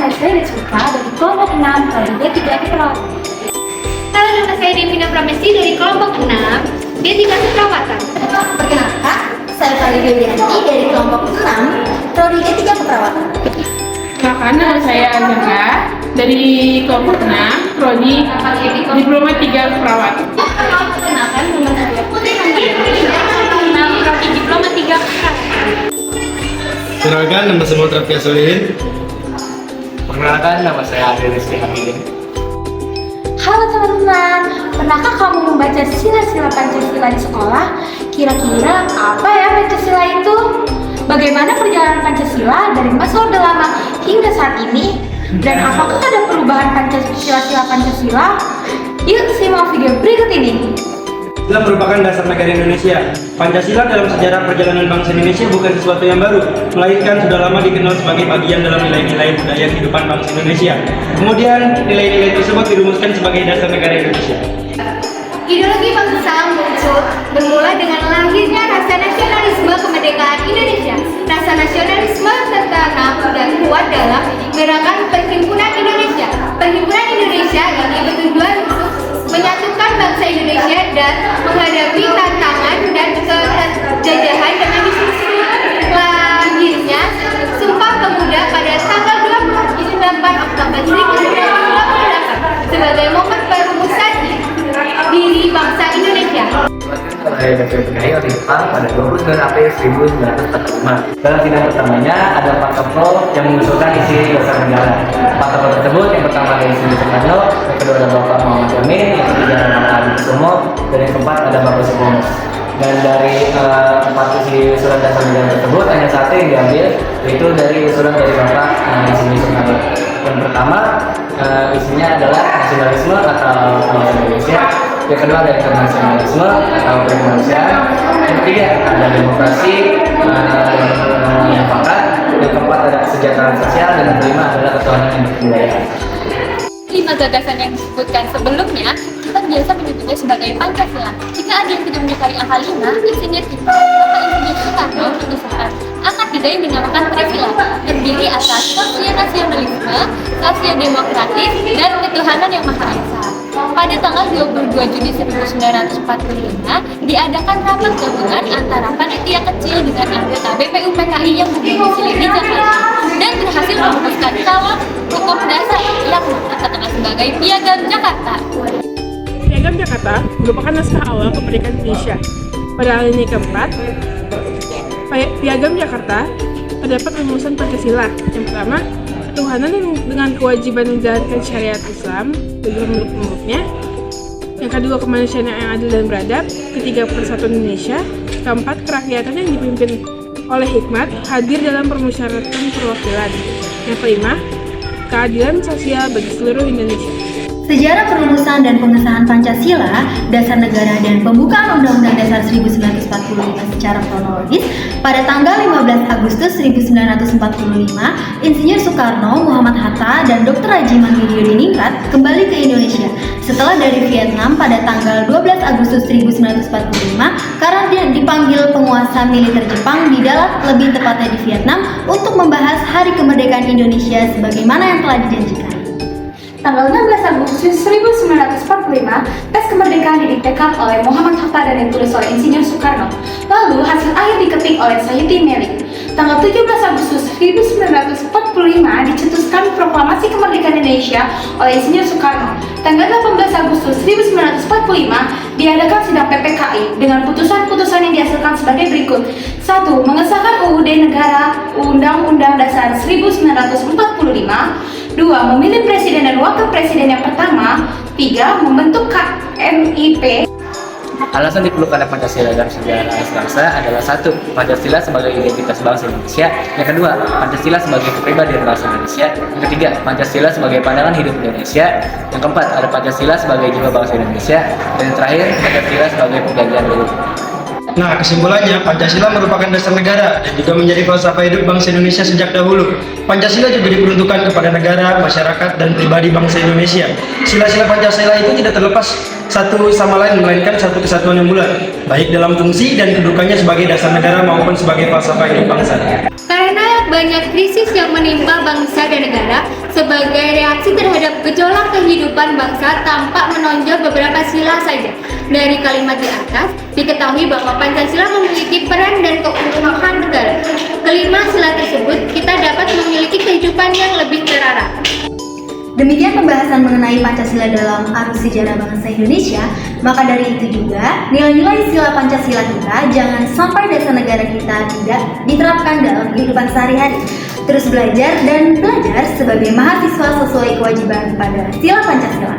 nama saya Rizka dari kelompok 6 Prodi D3 Keperawatan. Halo, nama saya Devina Pramesti dari kelompok 6 D3 Keperawatan. Perkenalkan, saya Khalid Yulianti dari kelompok 6 Prodi D3 Keperawatan. Perkenalkan, nama saya Azhara dari kelompok 6 Prodi Diploma 3 Keperawatan. Perkenalkan, nama saya Putri Nandini dari kelompok 6 Prodi Diploma 3 Keperawatan. Kenalkan, nama saya Muhammad Rafi Solihin. Perkenalkan, nama saya Adri Rizky Hamidin. Halo teman-teman, pernahkah kamu membaca sila-sila Pancasila di sekolah? Kira-kira apa ya Pancasila itu? Bagaimana perjalanan Pancasila dari masa Orde Lama hingga saat ini? Dan apakah ada perubahan sila Pancasila? Yuk simak video berikut ini. Pancasila merupakan dasar negara Indonesia. Pancasila dalam sejarah perjalanan bangsa Indonesia bukan sesuatu yang baru, melainkan sudah lama dikenal sebagai bagian dalam nilai-nilai budaya kehidupan bangsa Indonesia. Kemudian, nilai-nilai tersebut dirumuskan sebagai dasar negara Indonesia. Ideologi bangsa muncul bermula dengan lahirnya rasa nasionalisme kemerdekaan Indonesia. Rasa nasionalisme tertanam dan kuat dalam gerakan Perhimpunan Indonesia. Perhimpunan Indonesia ini bertujuan untuk menyatukan bangsa Indonesia dan menghadapi tantangan dan penjajahan dengan diskusi. Lahirnya Sumpah Pemuda pada tanggal 28 Oktober 1948 sebagai momen perumusan diri bangsa Indonesia. Saya David Pernyayi di Jepang pada 29 April 1945. Dalam sidang pertamanya ada 4 tokoh yang mengusulkan isi dasar negara. 4 tokoh tersebut yang pertama adalah Insinyur Soekarno, yang kedua adalah Bapak Muhammad Yamin, yang ketiga adalah Bapak Adi Kusumo, dan yang keempat ada Bapak Supomo. Dan dari 4 isi usulan dasar negara tersebut hanya satu yang diambil, yaitu dari usulan dari Bapak Insinyur Soekarno. Yang pertama isinya adalah nasionalisme atau bangsa Indonesia. Yang kedua ada internasionalisme atau kemanusiaan. Yang ketiga ada demokrasi yang mufakat. Yang keempat ada kesejahteraan sosial, dan yang kelima adalah ketuhanan yang berkebudayaan. 5 gagasan yang disebutkan sebelumnya kita biasa menyebutnya sebagai Pancasila. Jika ada yang tidak menyukai angka 5, insinyur kita, Bapak Insinyur Soekarno mengusulkan angka 3 yang dinamakan Trisila, terdiri atas sosio-nasionalisme, sosio-demokratis, dan ketuhanan yang Maha Esa. Pada tanggal 22 Juni 1945, diadakan rapat gabungan antara panitia kecil dengan anggota BPUPKI yang berdomisili di Jakarta dan berhasil merumuskan calon hukum dasar yang kita kenal sebagai Piagam Jakarta. Piagam Jakarta merupakan naskah awal kemerdekaan Indonesia. Pada alinea keempat, Piagam Jakarta terdapat rumusan Pancasila. Yang pertama, ketuhanan dengan kewajiban menjalankan syariat Islam bagi penduduk-penduduknya. Yang kedua, kemanusiaan yang adil dan beradab. Ketiga, persatuan Indonesia. Keempat, kerakyatan yang dipimpin oleh hikmat hadir dalam permusyawaratan perwakilan. Yang kelima, keadilan sosial bagi seluruh Indonesia. Sejarah perumusan dan pengesahan Pancasila, dasar negara dan pembukaan Undang-Undang Dasar 1945 secara kronologis pada tanggal 15 Agustus 1945, Insinyur Soekarno, Muhammad Hatta, dan Dr. Haji Mangudyo-Diningrat kembali ke Indonesia setelah dari Vietnam pada tanggal 12 Agustus 1945 karena dia dipanggil penguasa militer Jepang di Dalat, lebih tepatnya di Vietnam, untuk membahas Hari Kemerdekaan Indonesia sebagaimana yang telah dijanjikan. Tanggal 16 Agustus 1945, tes kemerdekaan didiktekan oleh Muhammad Hatta dan ditulis oleh Insinyur Soekarno. Lalu hasil akhir diketik oleh Sayuti Melik. Tanggal 17 Agustus 1945 dicetuskan Proklamasi Kemerdekaan Indonesia oleh Insinyur Soekarno. Tanggal 18 Agustus 1945 diadakan sidang PPKI dengan putusan-putusan yang dihasilkan sebagai berikut. 1. Mengesahkan UUD Negara Undang-Undang Dasar 1945. 2. Memilih presiden dan wakil presiden yang pertama. 3. Membentuk KMIP. Alasan diperlukannya Pancasila dalam sejarah bangsa adalah 1. Pancasila sebagai identitas bangsa Indonesia. Yang kedua, Pancasila sebagai kepribadian bangsa Indonesia. Yang ketiga, Pancasila sebagai pandangan hidup Indonesia. Yang keempat, ada Pancasila sebagai jiwa bangsa Indonesia. Dan yang terakhir, Pancasila sebagai perjanjian dulu. Nah, kesimpulannya, Pancasila merupakan dasar negara dan juga menjadi falsafah hidup bangsa Indonesia sejak dahulu. Pancasila juga diperuntukkan kepada negara, masyarakat, dan pribadi bangsa Indonesia. Sila-sila Pancasila itu tidak terlepas satu sama lain, melainkan satu kesatuan yang bulat, baik dalam fungsi dan kedudukannya sebagai dasar negara maupun sebagai falsafah hidup bangsa. Karena banyak krisis yang menimpa bangsa dan negara sebagai reaksi terhadap gejolak kehidupan bangsa tampak menonjol beberapa sila saja. Dari kalimat di atas, diketahui bahwa Pancasila memiliki peran dan keutuhan negara. Kelima sila tersebut, kita dapat memiliki kehidupan yang lebih terarah. Demikian pembahasan mengenai Pancasila dalam arus sejarah bangsa Indonesia. Maka dari itu juga, nilai-nilai sila Pancasila kita jangan sampai dasar negara kita tidak diterapkan dalam kehidupan sehari-hari. Terus belajar dan belajar sebagai mahasiswa sesuai kewajiban pada sila Pancasila.